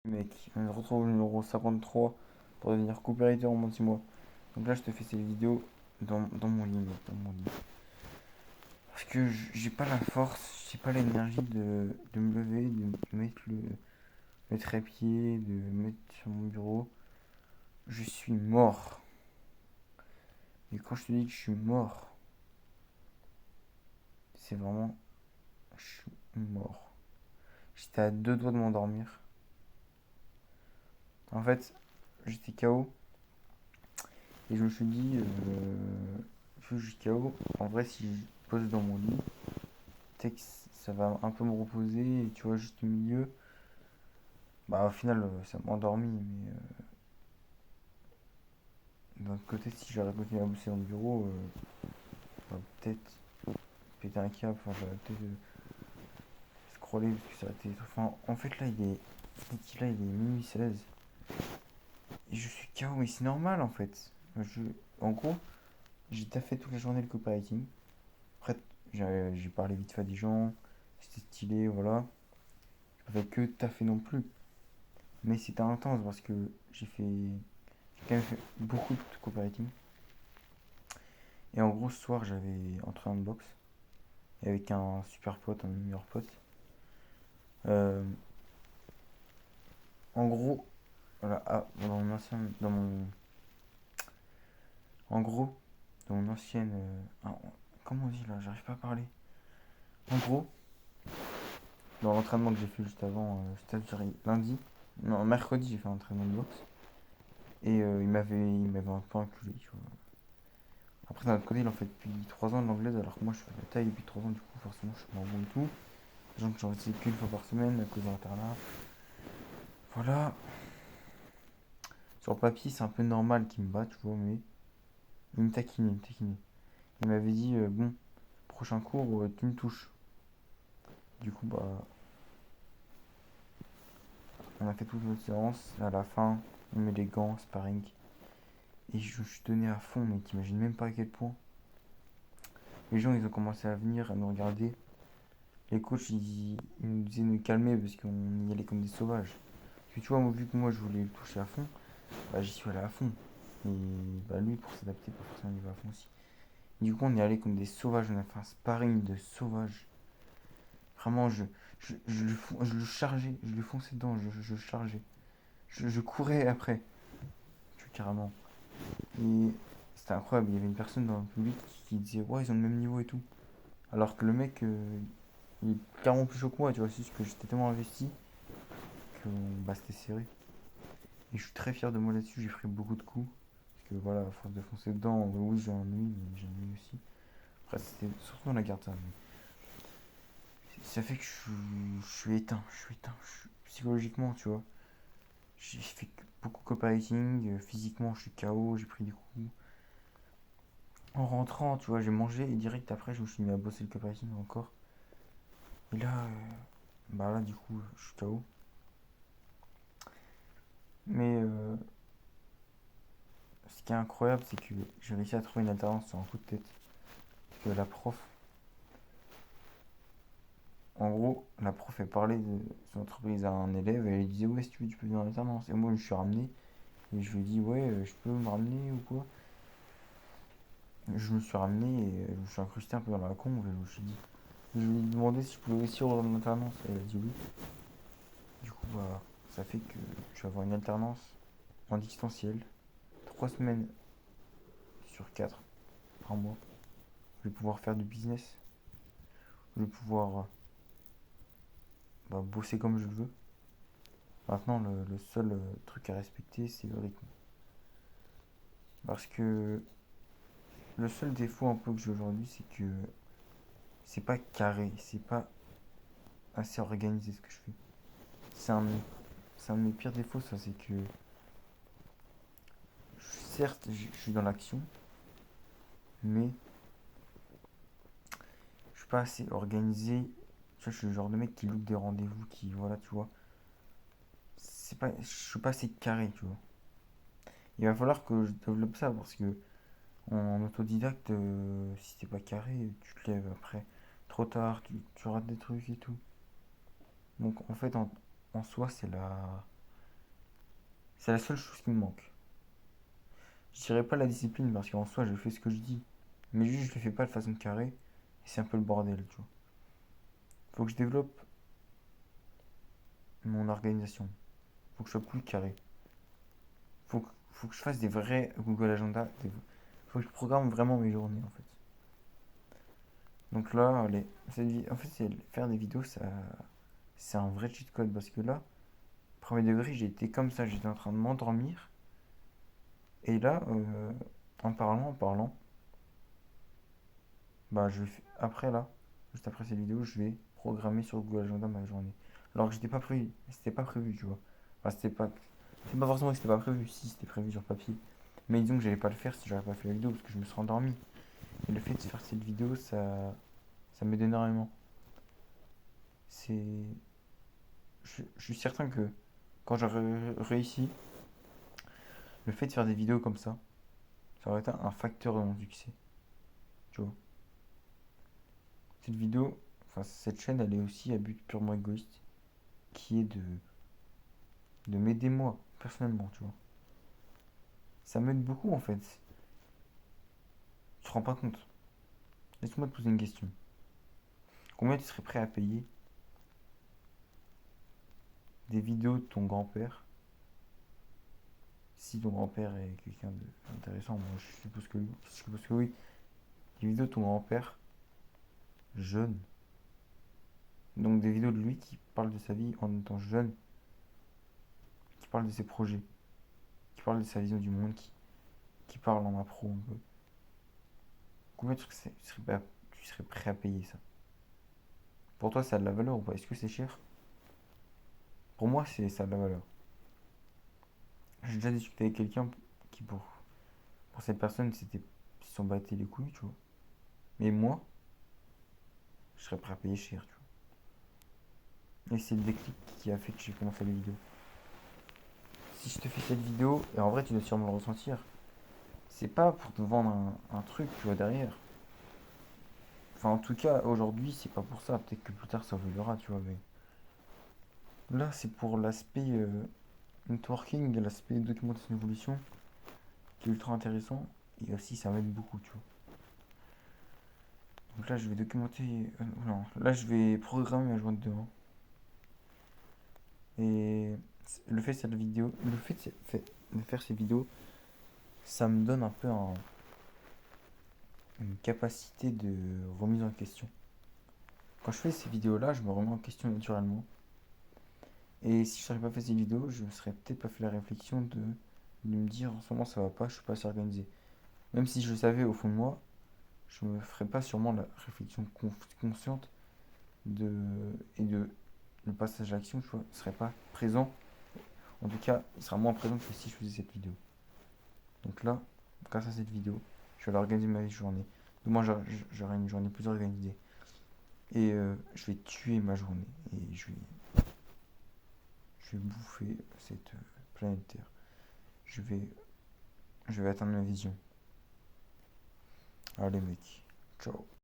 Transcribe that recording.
Mec, on se retrouve au numéro 53 pour devenir copywriter en moins de 6 mois. Donc là, je te fais cette vidéo dans mon lit, mec, dans mon lit. Parce que j'ai pas la force, j'ai pas l'énergie de me lever, de mettre le trépied, de me mettre sur mon bureau. Je suis mort. Et quand je te dis que je suis mort, c'est vraiment, je suis mort. J'étais à deux doigts de m'endormir. En fait, j'étais KO et je me suis dit, je suis KO. En vrai, si je pose dans mon lit, ça va un peu me reposer, et tu vois, juste au milieu. Bah, au final, ça m'a endormi, mais d'un autre côté, si j'aurais continué à bosser dans le bureau, j'aurais peut-être pété un câble, enfin, j'aurais peut-être scrollé, parce que ça aurait été. Enfin, en fait, là, il est minuit 16, et je suis KO, mais c'est normal, en fait. En gros, j'ai taffé toute la journée le copywriting. Après, j'ai parlé vite fait à des gens, c'était stylé, voilà. J'ai pas fait que taffer non plus. Mais c'était intense parce que j'ai quand même fait beaucoup de copywriting. Et en gros, ce soir, j'avais entraîné de boxe. Et avec un super pote, un meilleur pote. Euh, En gros, voilà, dans mon ancien, en gros, dans mon ancienne, comment on dit là, j'arrive pas à parler. En gros, dans l'entraînement que j'ai fait juste avant, c'est-à-dire lundi, non, mercredi, j'ai fait un entraînement de boxe. Et il m'avait un peu inculé, tu vois. Après, d'un autre côté, il en fait depuis 3 ans de l'anglaise, alors que moi, je fais la taille depuis 3 ans, du coup, forcément, je suis moins bon et tout. Sachant que j'en faisais qu'une fois par semaine à cause de l'internat. Voilà. Sur le papier, c'est un peu normal qu'il me batte, tu vois, mais il me taquinait, il me taquinait. Il m'avait dit, bon, prochain cours, tu me touches. Du coup, bah, on a fait toute notre séance. À la fin, on met les gants, sparring. Et je suis donné à fond, mais t'imagines même pas à quel point. Les gens, ils ont commencé à venir, à nous regarder. Les coachs, ils nous disaient de nous calmer parce qu'on y allait comme des sauvages. Parce que tu vois, moi, vu que moi, je voulais le toucher à fond, bah, j'y suis allé à fond. Et bah, lui, pour s'adapter, pas forcément, il va à fond aussi. Du coup, on est allé comme des sauvages. On a fait un sparring de sauvages. Vraiment, je le chargeais, je lui fonçais dedans, je le chargeais. Je courais après, carrément. Et c'était incroyable. Il y avait une personne dans le public qui disait, ouais, ils ont le même niveau et tout. Alors que le mec, il est carrément plus chaud que moi, tu vois. C'est juste que j'étais tellement investi que bah, c'était serré. Et je suis très fier de moi là-dessus. J'ai pris beaucoup de coups. Parce que voilà, à force de foncer dedans, oui, j'ai ennui, mais j'ai ennui aussi. Après, c'était surtout dans la garde, ça. Ça fait que je suis éteint. Je suis éteint. Psychologiquement, tu vois. J'ai fait beaucoup de copywriting. Physiquement, je suis KO. J'ai pris des coups. En rentrant, tu vois, j'ai mangé et direct après, je me suis mis à bosser le copywriting encore. Et là, bah là, du coup, je suis KO. Mais ce qui est incroyable, c'est que j'ai réussi à trouver une alternance sur un coup de tête. Parce que la prof, en gros, la prof, elle parlait de son entreprise à un élève et elle lui disait, ouais, si tu veux, tu peux venir en alternance. Et moi, je me suis ramené et je lui ai dit, ouais, je peux me ramener ou quoi. Je me suis ramené et je me suis incrusté un peu dans la con. Et je me suis dit, je lui ai demandé si je pouvais aussi rejoindre l'alternance. Et elle a dit oui. Du coup, bah, ça fait que je vais avoir une alternance en distanciel, 3 semaines sur 4 par mois. Je vais pouvoir faire du business. Je vais pouvoir bah, bosser comme je le veux. Maintenant, le seul truc à respecter, c'est le rythme. Parce que le seul défaut un peu que j'ai aujourd'hui, c'est que c'est pas carré, c'est pas assez organisé ce que je fais. C'est un, c'est un de mes pires défauts, ça, c'est que certes, je suis dans l'action, mais je suis pas assez organisé. Tu vois, je suis le genre de mec qui loupe des rendez-vous, qui, voilà, tu vois. Je suis pas assez carré, tu vois. Il va falloir que je développe ça parce que en autodidacte, si t'es pas carré, tu te lèves après trop tard, tu rates des trucs et tout. Donc en fait, en soi, c'est la. C'est la seule chose qui me manque. Je dirais pas la discipline parce qu'en soi je fais ce que je dis. Mais juste je le fais pas de façon carrée. Et c'est un peu le bordel, tu vois. Faut que je développe mon organisation. Faut que je sois plus carré. Faut que je fasse des vrais Google Agenda. Faut que je programme vraiment mes journées en fait. Donc là, en fait, faire des vidéos, c'est un vrai cheat code parce que là, premier degré, j'ai été comme ça, j'étais en train de m'endormir. Et là, en parlant, bah après là, juste après cette vidéo, je vais programmer sur Google Agenda ma journée. Alors que c'était pas prévu, tu vois. Enfin, c'est pas forcément que c'était pas prévu, si c'était prévu sur papier. Mais disons que j'allais pas le faire si j'avais pas fait la vidéo parce que je me serais endormi. Et le fait de faire cette vidéo, ça m'aide énormément. C'est, je suis certain que quand j'aurais réussi, le fait de faire des vidéos comme ça aurait été un facteur de mon succès. Tu vois. Cette vidéo, enfin cette chaîne, elle est aussi à but purement égoïste, qui est de m'aider moi, personnellement, tu vois. Ça m'aide beaucoup en fait. Tu te rends pas compte. Laisse-moi te poser une question. Combien tu serais prêt à payer des vidéos de ton grand-père si ton grand-père est quelqu'un d'intéressant? Moi, je suppose que oui. Des vidéos de ton grand-père jeune. Donc des vidéos de lui qui parle de sa vie en étant jeune, qui parle de ses projets, qui parle de sa vision du monde, qui parle en impro un peu. Combien tu serais prêt à payer ça? Pour toi, ça a de la valeur ou pas? Est-ce que c'est cher? Pour moi, ça a de la valeur. J'ai déjà discuté avec quelqu'un qui, pour cette personne, ils se sont battus les couilles, tu vois. Mais moi, je serais prêt à payer cher, tu vois. Et c'est le déclic qui a fait que j'ai commencé les vidéos. Si je te fais cette vidéo, et en vrai, tu dois sûrement le ressentir, c'est pas pour te vendre un truc, tu vois, derrière. Enfin, en tout cas, aujourd'hui, c'est pas pour ça. Peut-être que plus tard, ça évoluera, tu vois. Mais là, c'est pour l'aspect networking, l'aspect documentation d'évolution, qui est ultra intéressant. Et aussi, ça m'aide beaucoup, tu vois. Donc là, je vais documenter. Non, là, je vais programmer ma journée de demain. Et le fait de faire ces vidéos, ça me donne un peu une capacité de remise en question. Quand je fais ces vidéos-là, je me remets en question naturellement. Et si je n'avais pas fait ces vidéos, je ne me serais peut-être pas fait la réflexion de me dire en ce moment ça va pas, je suis pas assez organisé. Même si je le savais au fond de moi, je me ferais pas sûrement la réflexion consciente de et de le passage à l'action, tu vois, ne serait pas présent. En tout cas, il sera moins présent que si je faisais cette vidéo. Donc là, grâce à cette vidéo, je vais aller organiser ma journée. Demain, j'aurai une journée plus organisée. Et je vais tuer ma journée. Et je vais bouffer cette planète Terre. Je vais, je vais atteindre ma vision. Allez mec, ciao.